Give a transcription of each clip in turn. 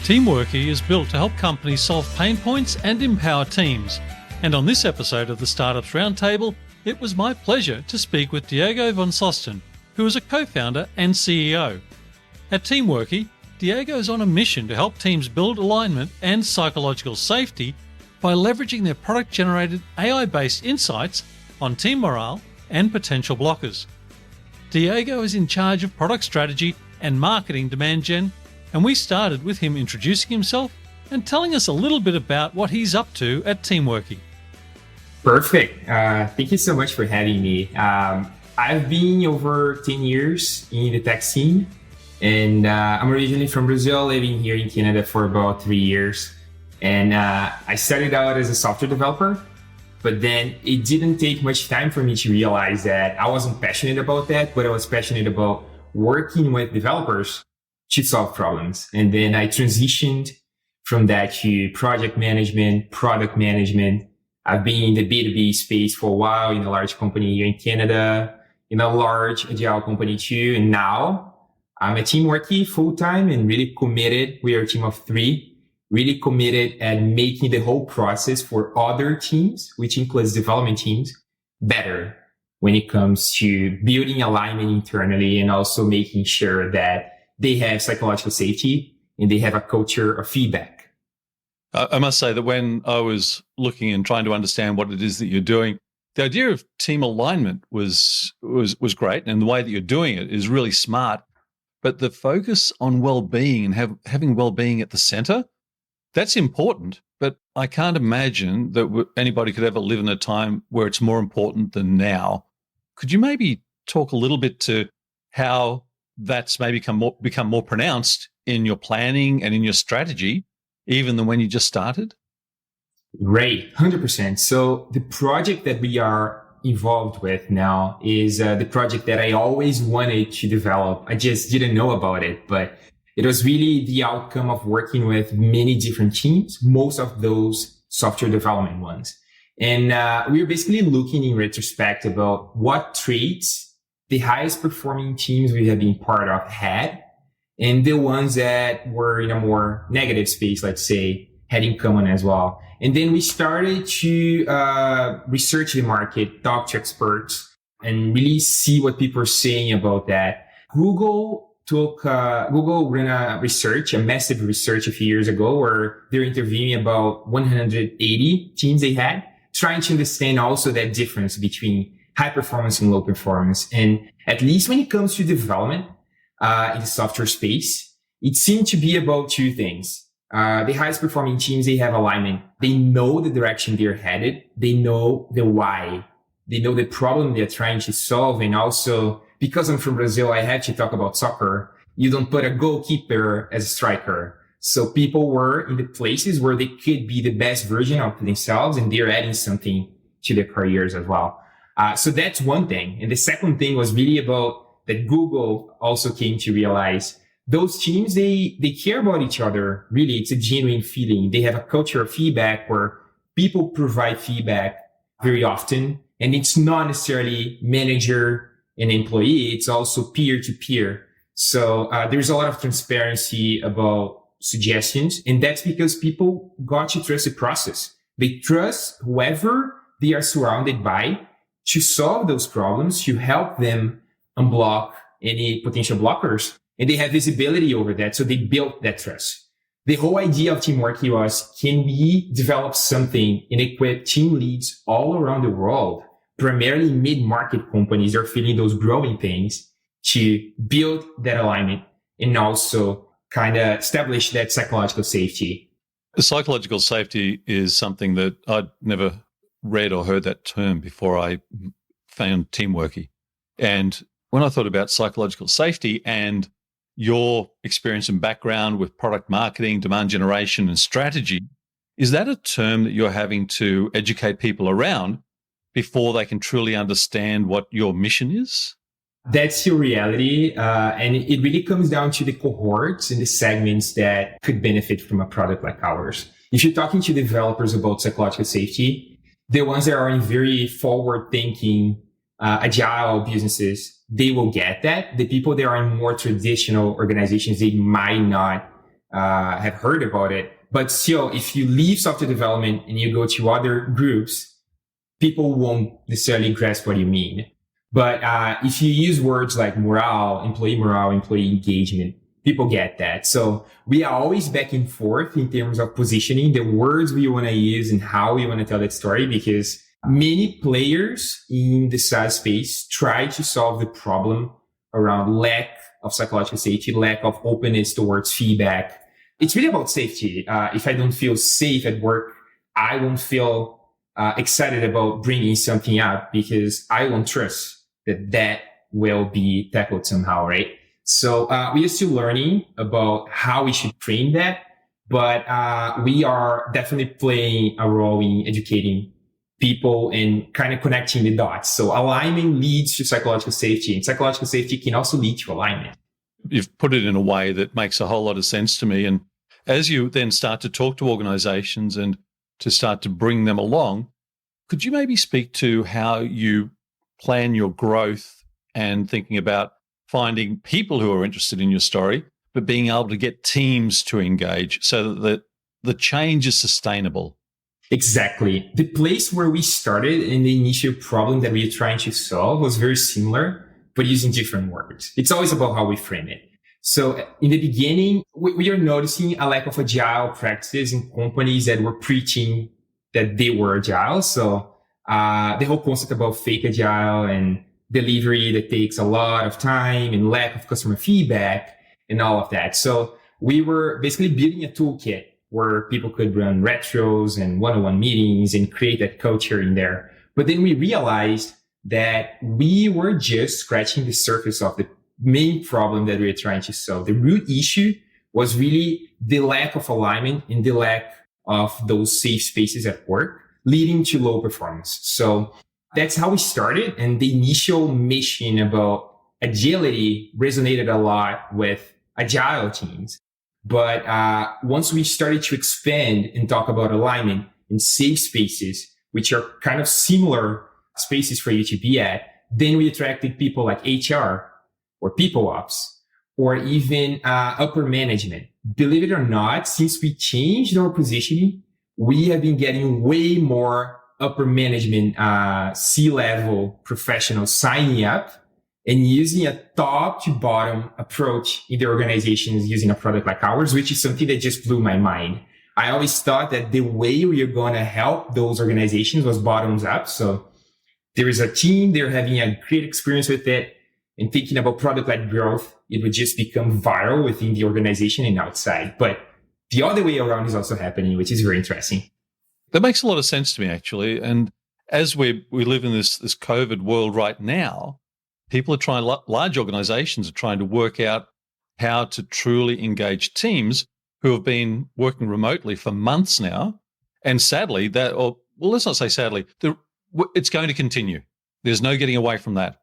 Teamworki is built to help companies solve pain points and empower teams. And on this episode of the Startups Roundtable, it was my pleasure to speak with Diego von Söhsten, who is a co-founder and CEO. At Teamworki, Diego is on a mission to help teams build alignment and psychological safety by leveraging their product-generated AI-based insights on team morale and potential blockers. Diego is in charge of product strategy and marketing demand gen, and we started with him introducing himself and telling us a little bit about what he's up to at Teamworki. Perfect. Thank you so much for having me. I've been over 10 years in the tech scene, and I'm originally from Brazil, living here in Canada for about 3 years. And I started out as a software developer, but then it didn't take much time for me to realize that I wasn't passionate about that, but I was passionate about working with developers to solve problems. And then I transitioned from that to project management, product management. I've been in the B2B space for a while in a large company here in Canada, in a large agile company too. And now I'm at Teamworki full-time and really committed. We are a team of 3, really committed at making the whole process for other teams, which includes development teams, better when it comes to building alignment internally and also making sure that they have psychological safety and they have a culture of feedback. I must say that when I was looking and trying to understand what it is that you're doing, the idea of team alignment was great, and the way that you're doing it is really smart. But the focus on well-being and having well-being at the center, that's important. But I can't imagine that anybody could ever live in a time where it's more important than now. Could you maybe talk a little bit to how that's maybe become more pronounced in your planning and in your strategy, even than when you just started? Right, 100%. So the project that we are involved with now is the project that I always wanted to develop. I just didn't know about it, but it was really the outcome of working with many different teams, most of those software development ones. And we were basically looking in retrospect about what traits the highest performing teams we have been part of had, and the ones that were in a more negative space, let's say, had in common as well. And then we started to research the market, talk to experts, and really see what people are saying about that. Google ran a massive research a few years ago where they're interviewing about 180 teams they had, trying to understand also that difference between high performance and low performance. And at least when it comes to development in the software space, it seemed to be about 2 things. The highest performing teams, they have alignment. They know the direction they're headed. They know the why. They know the problem they're trying to solve. And also, because I'm from Brazil, I had to talk about soccer. You don't put a goalkeeper as a striker. So people were in the places where they could be the best version of themselves, and they're adding something to their careers as well. So that's one thing. And the second thing was really about that Google also came to realize those teams, they care about each other. Really, it's a genuine feeling. They have a culture of feedback where people provide feedback very often. And it's not necessarily manager and employee. It's also peer to peer. So there's a lot of transparency about suggestions. And that's because people got to trust the process. They trust whoever they are surrounded by to solve those problems, to help them unblock any potential blockers. And they have visibility over that. So they built that trust. The whole idea of Teamworki was, can we develop something and equip team leads all around the world, primarily mid-market companies are feeling those growing pains, to build that alignment and also kind of establish that psychological safety? Psychological safety is something that I'd never read or heard that term before I found Teamworki. And when I thought about psychological safety and your experience and background with product marketing, demand generation, and strategy, is that a term that you're having to educate people around before they can truly understand what your mission is? That's your reality. And it really comes down to the cohorts and the segments that could benefit from a product like ours. If you're talking to developers about psychological safety, the ones that are in very forward-thinking, agile businesses, they will get that. The people that are in more traditional organizations, they might not have heard about it. But still, if you leave software development and you go to other groups, people won't necessarily grasp what you mean. But if you use words like morale, employee engagement, people get that. So we are always back and forth in terms of positioning the words we want to use and how we want to tell that story, because many players in the SaaS space try to solve the problem around lack of psychological safety, lack of openness towards feedback. It's really about safety. If I don't feel safe at work, I won't feel excited about bringing something up, because I won't trust that will be tackled somehow, right? So we are still learning about how we should frame that, but we are definitely playing a role in educating people and kind of connecting the dots. So alignment leads to psychological safety, and psychological safety can also lead to alignment. You've put it in a way that makes a whole lot of sense to me. And as you then start to talk to organizations and to start to bring them along, could you maybe speak to how you plan your growth and thinking about finding people who are interested in your story, but being able to get teams to engage so that the change is sustainable? Exactly. The place where we started and the initial problem that we were trying to solve was very similar, but using different words. It's always about how we frame it. So in the beginning, we are noticing a lack of agile practices in companies that were preaching that they were agile. So the whole concept about fake agile and delivery that takes a lot of time and lack of customer feedback and all of that. So we were basically building a toolkit where people could run retros and one-on-one meetings and create that culture in there. But then we realized that we were just scratching the surface of the main problem that we were trying to solve. The root issue was really the lack of alignment and the lack of those safe spaces at work, leading to low performance. So that's how we started. And the initial mission about agility resonated a lot with agile teams. But once we started to expand and talk about alignment and safe spaces, which are kind of similar spaces for you to be at, then we attracted people like HR or people ops or even upper management. Believe it or not, since we changed our positioning, we have been getting way more upper management, C-level professionals signing up and using a top to bottom approach in their organizations using a product like ours, which is something that just blew my mind. I always thought that the way we are going to help those organizations was bottoms up. So there is a team, they're having a great experience with it, and thinking about product-led growth, it would just become viral within the organization and outside. But the other way around is also happening, which is very interesting. That makes a lot of sense to me, actually. And as we live in this COVID world right now, people are trying, large organizations are trying to work out how to truly engage teams who have been working remotely for months now. And sadly, let's not say sadly, it's going to continue. There's no getting away from that.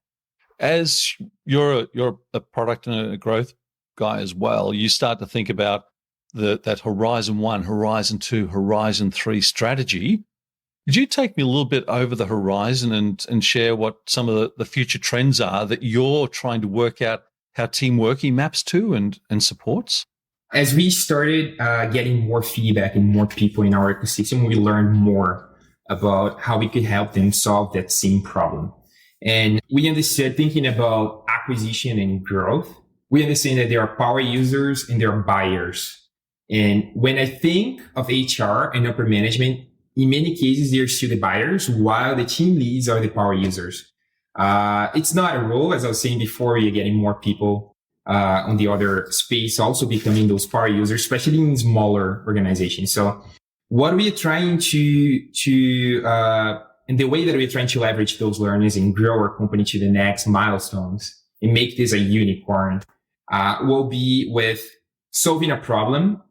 As you're a product and a growth guy as well, you start to think about that Horizon 1, Horizon 2, Horizon 3 strategy. Could you take me a little bit over the horizon and share what some of the future trends are that you're trying to work out how Teamworki maps to and supports? As we started getting more feedback and more people in our ecosystem, we learned more about how we could help them solve that same problem. And we understood, thinking about acquisition and growth, we understand that there are power users and there are buyers. And when I think of HR and upper management, in many cases, they're still the buyers, while the team leads are the power users. It's not a rule, as I was saying before, you're getting more people on the other space also becoming those power users, especially in smaller organizations. So what we are trying and the way that we're trying to leverage those learnings and grow our company to the next milestones and make this a unicorn will be with solving a problem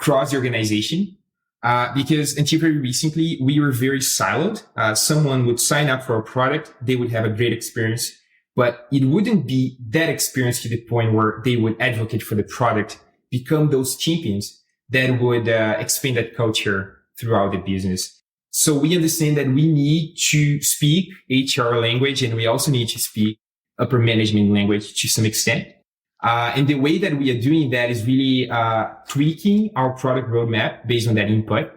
across the organization. Because until very recently, we were very siloed. Someone would sign up for a product, they would have a great experience, but it wouldn't be that experience to the point where they would advocate for the product, become those champions that would expand that culture throughout the business. So we understand that we need to speak HR language, and we also need to speak upper management language to some extent. And the way that we are doing that is really tweaking our product roadmap based on that input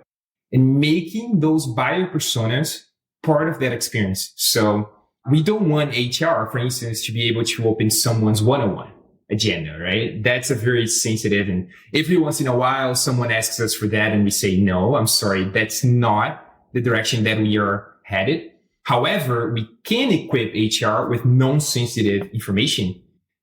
and making those buyer personas part of that experience. So we don't want HR, for instance, to be able to open someone's one-on-one agenda, right? That's a very sensitive, and every once in a while, someone asks us for that and we say, no, I'm sorry, that's not the direction that we are headed. However, we can equip HR with non-sensitive information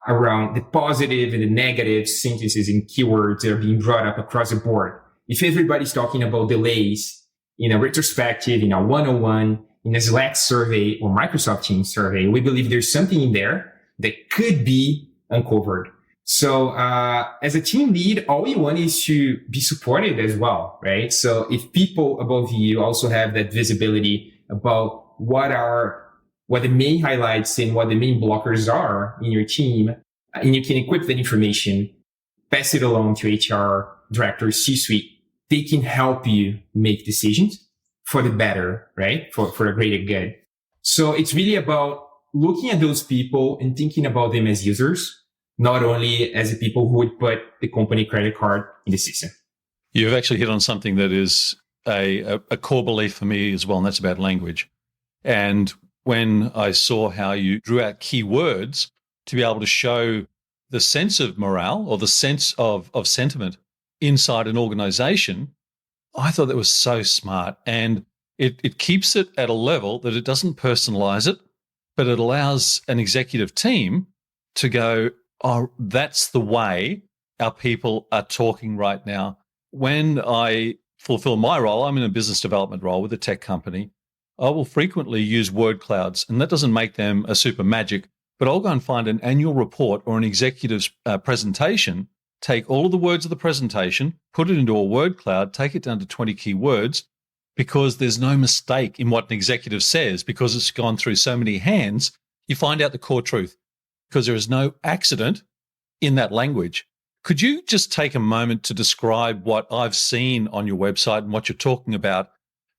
around the positive and the negative sentences and keywords that are being brought up across the board. If everybody's talking about delays in a retrospective, in a one-on-one, in a Slack survey or Microsoft Teams survey, we believe there's something in there that could be uncovered. So as a team lead, all you want is to be supported as well, right? So if people above you also have that visibility about what the main highlights and what the main blockers are in your team, and you can equip that information, pass it along to HR director, C-suite, they can help you make decisions for the better, right? For a greater good. So it's really about looking at those people and thinking about them as users, not only as the people who would put the company credit card in the system. You've actually hit on something that is a core belief for me as well, and that's about language. And when I saw how you drew out keywords to be able to show the sense of morale or the sense of sentiment inside an organization, I thought that was so smart. And it keeps it at a level that it doesn't personalize it, but it allows an executive team to go, oh, that's the way our people are talking right now. When I fulfill my role, I'm in a business development role with a tech company. I will frequently use word clouds, and that doesn't make them a super magic, but I'll go and find an annual report or an executive's presentation, take all of the words of the presentation, put it into a word cloud, take it down to 20 keywords, because there's no mistake in what an executive says because it's gone through so many hands. You find out the core truth because there is no accident in that language. Could you just take a moment to describe what I've seen on your website and what you're talking about?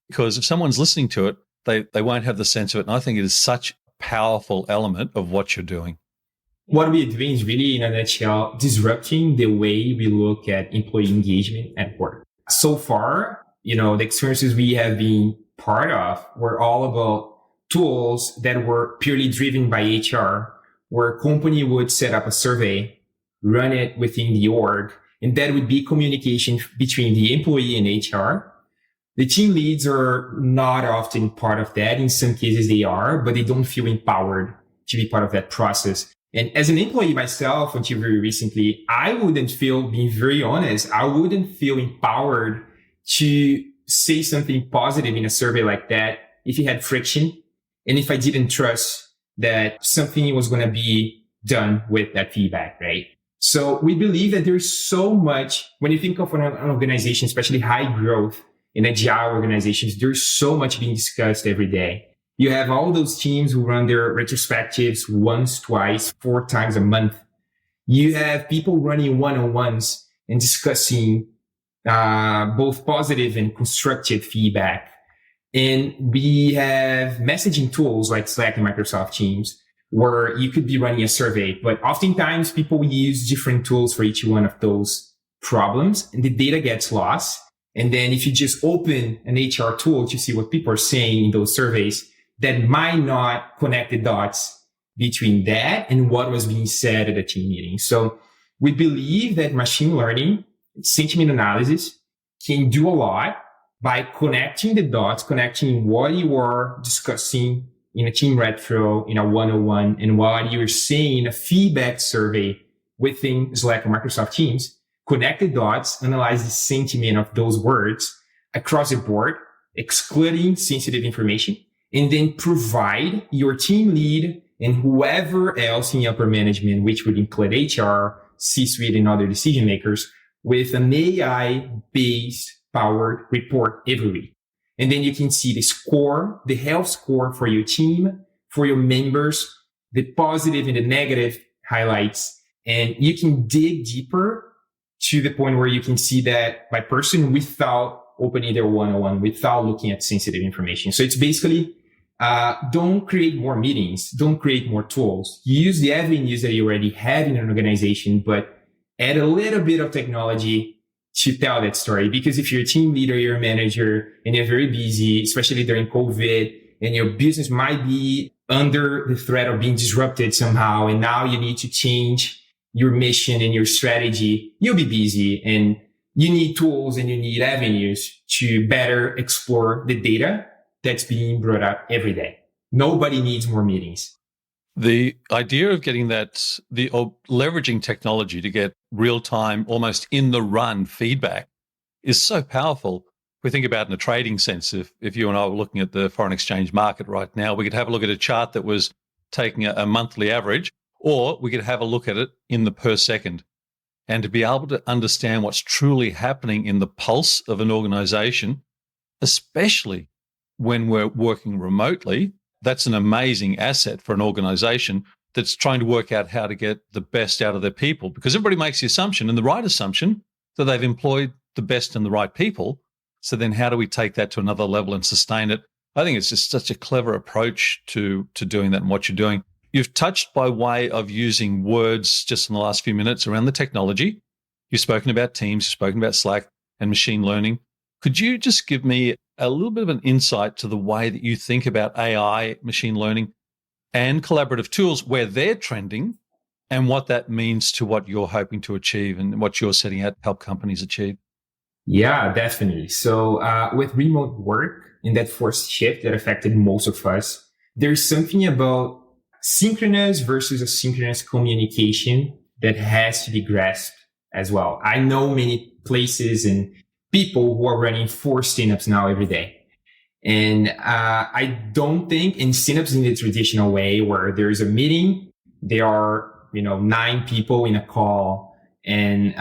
Because if someone's listening to it, they won't have the sense of it. And I think it is such a powerful element of what you're doing. What we're doing is really, in a nutshell, disrupting the way we look at employee engagement at work. So far, the experiences we have been part of were all about tools that were purely driven by HR, where a company would set up a survey, run it within the org, and that would be communication between the employee and HR. The team leads are not often part of that. In some cases they are, but they don't feel empowered to be part of that process. And as an employee myself, until very recently, I wouldn't feel, being very honest, I wouldn't feel empowered to say something positive in a survey like that if it had friction and if I didn't trust that something was going to be done with that feedback, right? So we believe that there's so much, when you think of an organization, especially high growth and agile organizations, there's so much being discussed every day. You have all those teams who run their retrospectives once, twice, 4 times a month. You have people running one-on-ones and discussing both positive and constructive feedback. And we have messaging tools like Slack and Microsoft Teams where you could be running a survey, but oftentimes people use different tools for each one of those problems and the data gets lost. And then if you just open an HR tool to see what people are saying in those surveys, that might not connect the dots between that and what was being said at a team meeting. So we believe that machine learning, sentiment analysis can do a lot by connecting the dots, connecting what you are discussing in a team retro, in a one-on-one, and what you're saying in a feedback survey within Slack or Microsoft Teams, connect the dots, analyze the sentiment of those words across the board, excluding sensitive information, and then provide your team lead and whoever else in upper management, which would include HR, C-suite, and other decision makers, with an AI-based powered report every week. And then you can see the score, the health score for your team, for your members, the positive and the negative highlights. And you can dig deeper to the point where you can see that by person without opening their one-on-one, without looking at sensitive information. So it's basically don't create more meetings, don't create more tools. Use the avenues that you already have in an organization, but add a little bit of technology to tell that story. Because if you're a team leader, you're a manager, and you're very busy, especially during COVID, and your business might be under the threat of being disrupted somehow, and now you need to change your mission and your strategy, you'll be busy, and you need tools and you need avenues to better explore the data that's being brought up every day. Nobody needs more meetings. The idea of getting or leveraging technology to get real-time, almost in the run feedback is so powerful. If we think about it in a trading sense, if you and I were looking at the foreign exchange market right now, we could have a look at a chart that was taking a monthly average, or we could have a look at it in the per second. And to be able to understand what's truly happening in the pulse of an organization, especially when we're working remotely, that's an amazing asset for an organization that's trying to work out how to get the best out of their people, because everybody makes the assumption, and the right assumption, that they've employed the best and the right people. So then how do we take that to another level and sustain it? I think it's just such a clever approach to doing that and what you're doing. You've touched by way of using words just in the last few minutes around the technology. You've spoken about Teams, you've spoken about Slack and machine learning. Could you just give me a little bit of an insight to the way that you think about AI, machine learning, and collaborative tools, where they're trending and what that means to what you're hoping to achieve and what you're setting out to help companies achieve? Yeah, definitely. So with remote work and that forced shift that affected most of us, there's something about synchronous versus asynchronous communication that has to be grasped as well. I know many places and people who are running 4 stand-ups now every day. And I don't think in stand-ups in the traditional way where there's a meeting, there are 9 people in a call, and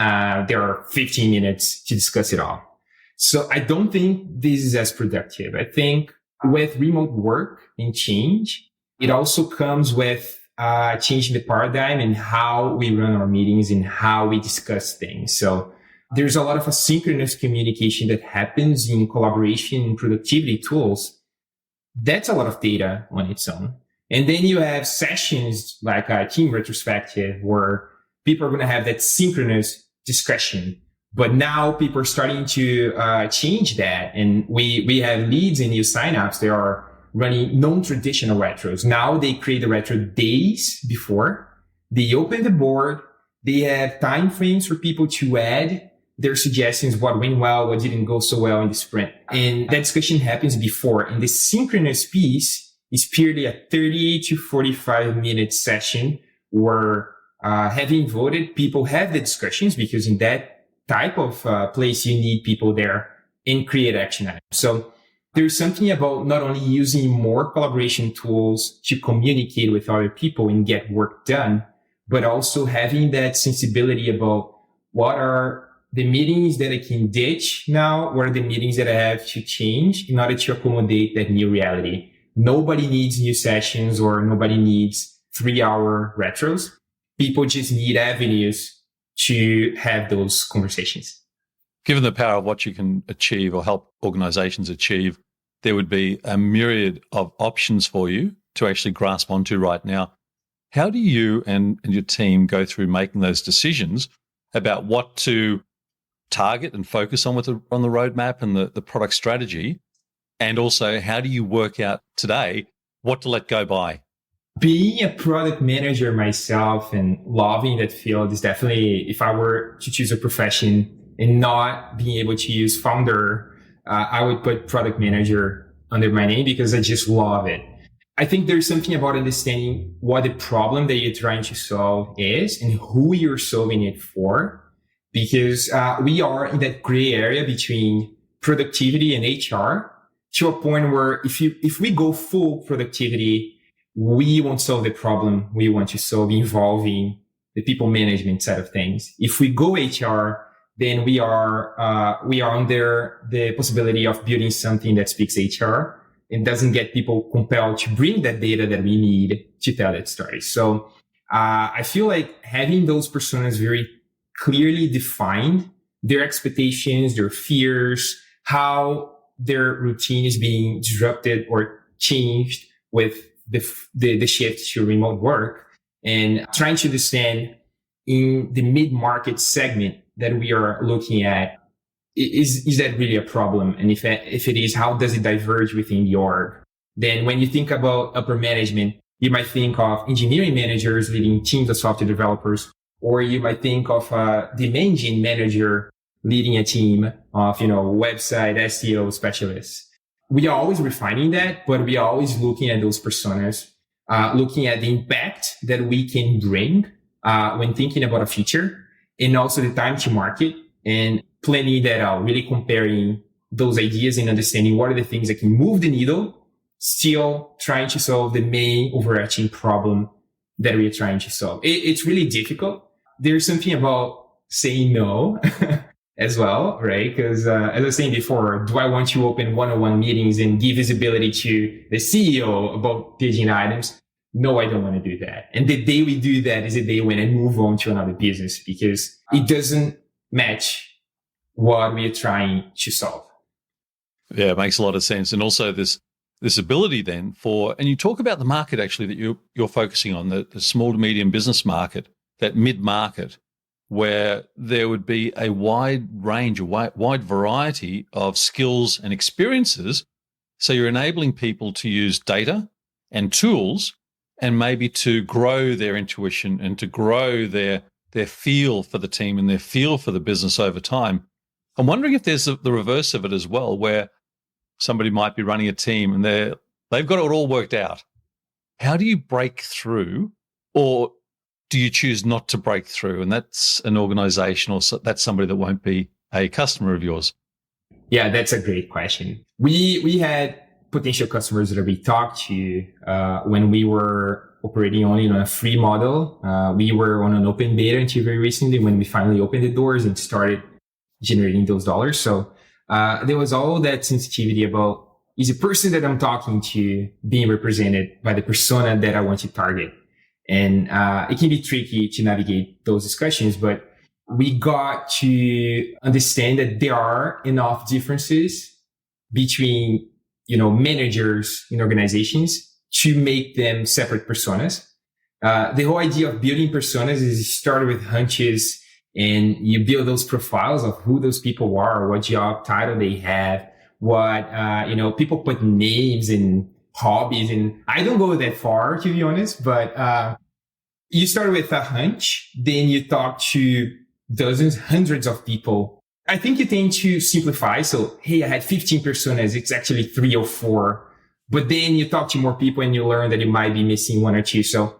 there are 15 minutes to discuss it all. So I don't think this is as productive. I think with remote work and change, it also comes with changing the paradigm and how we run our meetings and how we discuss things. So there's a lot of asynchronous communication that happens in collaboration and productivity tools. That's a lot of data on its own. And then you have sessions like a team retrospective where people are going to have that synchronous discussion. But now people are starting to change that. And we have leads and new signups. They are running non-traditional retros. Now they create the retro days before. They open the board. They have time frames for people to add their suggestions, what went well, what didn't go so well in the sprint. And that discussion happens before. And the synchronous piece is purely a 30 to 45 minute session where having voted, people have the discussions, because in that type of place, you need people there and create action items. So there's something about not only using more collaboration tools to communicate with other people and get work done, but also having that sensibility about what are the meetings that I can ditch now, what are the meetings that I have to change in order to accommodate that new reality. Nobody needs new sessions or nobody needs 3-hour retros. People just need avenues to have those conversations. Given the power of what you can achieve or help organizations achieve, there would be a myriad of options for you to actually grasp onto right now. How do you and your team go through making those decisions about what to target and focus on on the roadmap and the product strategy? And also, how do you work out today what to let go by? Being a product manager myself and loving that field is definitely, if I were to choose a profession and not being able to use founder, I would put product manager under my name because I just love it. I think there's something about understanding what the problem that you're trying to solve is and who you're solving it for. Because we are in that gray area between productivity and HR to a point where if we go full productivity, we won't solve the problem we want to solve involving the people management side of things. If we go HR, then we are under the possibility of building something that speaks HR and doesn't get people compelled to bring that data that we need to tell that story. So I feel like having those personas very clearly defined, their expectations, their fears, how their routine is being disrupted or changed with the shift to remote work, and trying to understand in the mid-market segment that we are looking at, is that really a problem? And if it is, how does it diverge within the org? Then when you think about upper management, you might think of engineering managers leading teams of software developers, or you might think of a demand engine manager leading a team of, website SEO specialists. We are always refining that, but we are always looking at those personas, looking at the impact that we can bring when thinking about a feature, and also the time to market, and planning that out, really comparing those ideas and understanding what are the things that can move the needle, still trying to solve the main overarching problem that we are trying to solve. It's really difficult. There's something about saying no as well, right? Because as I was saying before, do I want to open one-on-one meetings and give visibility to the CEO about the agenda items? No, I don't want to do that. And the day we do that is the day when I move on to another business, because it doesn't match what we are trying to solve. Yeah, it makes a lot of sense. And also this ability then and you talk about the market actually that you're focusing on, the small to medium business market, that mid-market, where there would be a wide range, a wide variety of skills and experiences. So you're enabling people to use data and tools, and maybe to grow their intuition and to grow their feel for the team and their feel for the business over time. I'm wondering if there's the reverse of it as well, where somebody might be running a team and they've got it all worked out. How do you break through, or do you choose not to break through? And that's an organization, or that's somebody that won't be a customer of yours. Yeah, that's a great question. We had potential customers that we talked to when we were operating only on a free model. We were on an open beta until very recently, when we finally opened the doors and started generating those dollars. So there was all that sensitivity about, is the person that I'm talking to being represented by the persona that I want to target? And it can be tricky to navigate those discussions, but we got to understand that there are enough differences between, managers in organizations to make them separate personas. The whole idea of building personas is you start with hunches, and you build those profiles of who those people are, what job title they have, what, people put names and hobbies. And I don't go that far, to be honest, but you start with a hunch, then you talk to dozens, hundreds of people. I think you tend to simplify. So, hey, I had 15 personas. It's actually 3 or 4. But then you talk to more people and you learn that you might be missing 1 or 2. So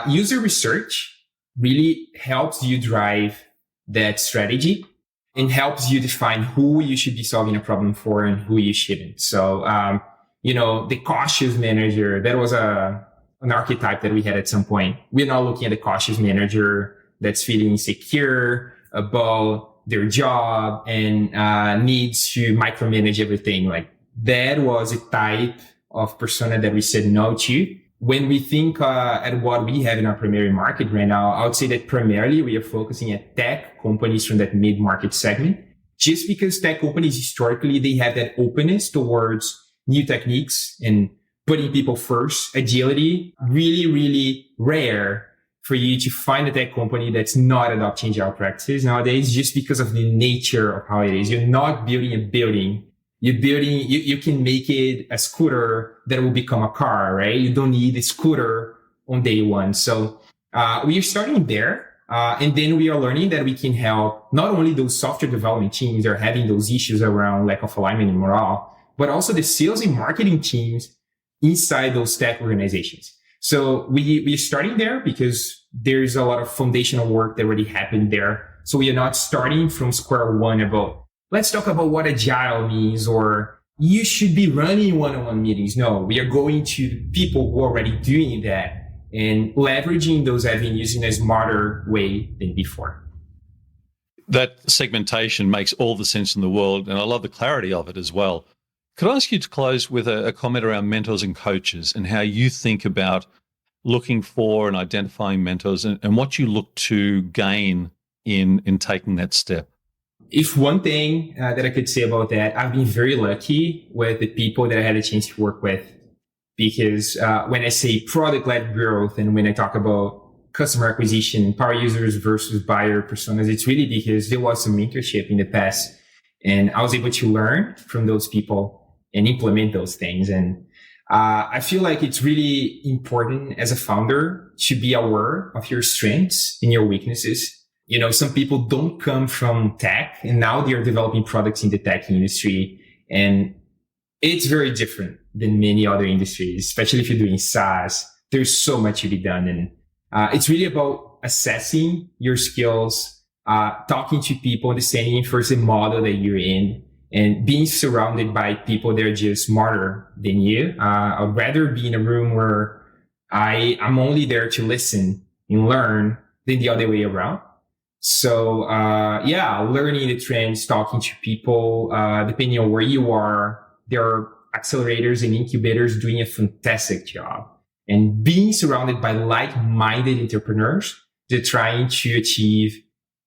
user research really helps you drive that strategy and helps you define who you should be solving a problem for and who you shouldn't. So, the cautious manager, that was an archetype that we had at some point. We're now looking at the cautious manager that's feeling insecure about their job and needs to micromanage everything. Like, that was a type of persona that we said no to. When we think at what we have in our primary market right now, I would say that primarily we are focusing at tech companies from that mid-market segment, just because tech companies historically, they have that openness towards new techniques and putting people first. Agility, really, really rare for you to find a tech company that's not adopting agile practices nowadays, just because of the nature of how it is. You're not building a building. You can make it a scooter that will become a car, right? You don't need a scooter on day one. So we are starting there. And then we are learning that we can help not only those software development teams that are having those issues around lack of alignment and morale, but also the sales and marketing teams inside those tech organizations. So we're starting there because there's a lot of foundational work that already happened there. So we are not starting from square one about, let's talk about what agile means, or you should be running one-on-one meetings. No, we are going to people who are already doing that and leveraging those avenues in a smarter way than before. That segmentation makes all the sense in the world, and I love the clarity of it as well. Could I ask you to close with a comment around mentors and coaches and how you think about looking for and identifying mentors and what you look to gain in taking that step? If one thing that I could say about that, I've been very lucky with the people that I had a chance to work with. because when I say product-led growth and when I talk about customer acquisition, power users versus buyer personas, it's really because there was some mentorship in the past and I was able to learn from those people and implement those things. And I feel like it's really important as a founder to be aware of your strengths and your weaknesses. You know, some people don't come from tech and now they're developing products in the tech industry. And it's very different than many other industries, especially if you're doing SaaS. There's so much to be done. And it's really about assessing your skills, talking to people, understanding first the model that you're in, and being surrounded by people that are just smarter than you. I'd rather be in a room where I'm only there to listen and learn than the other way around. So, learning the trends, talking to people, depending on where you are, there are accelerators and incubators doing a fantastic job. And being surrounded by like-minded entrepreneurs, they're trying to achieve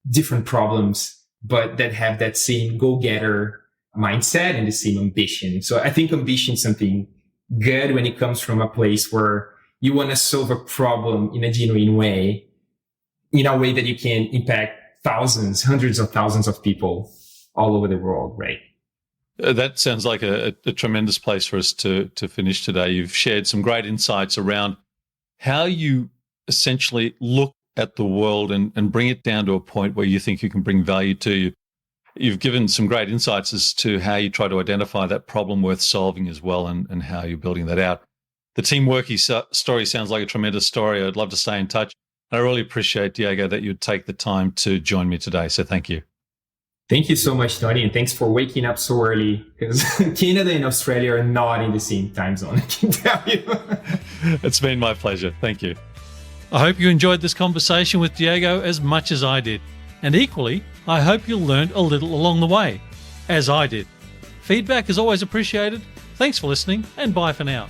different problems, but that have that same go-getter mindset and the same ambition. So I think ambition is something good when it comes from a place where you want to solve a problem in a genuine way, in a way that you can impact thousands, hundreds of thousands of people all over the world, right? That sounds like a tremendous place for us to finish today. You've shared some great insights around how you essentially look at the world and bring it down to a point where you think you can bring value to you. You've given some great insights as to how you try to identify that problem worth solving as well and how you're building that out. The Teamworki story sounds like a tremendous story. I'd love to stay in touch. I really appreciate, Diego, that you'd take the time to join me today. So thank you. Thank you so much, Tony, and thanks for waking up so early, because Canada and Australia are not in the same time zone, I can tell you. It's been my pleasure. Thank you. I hope you enjoyed this conversation with Diego as much as I did. And equally, I hope you learned a little along the way, as I did. Feedback is always appreciated. Thanks for listening, and bye for now.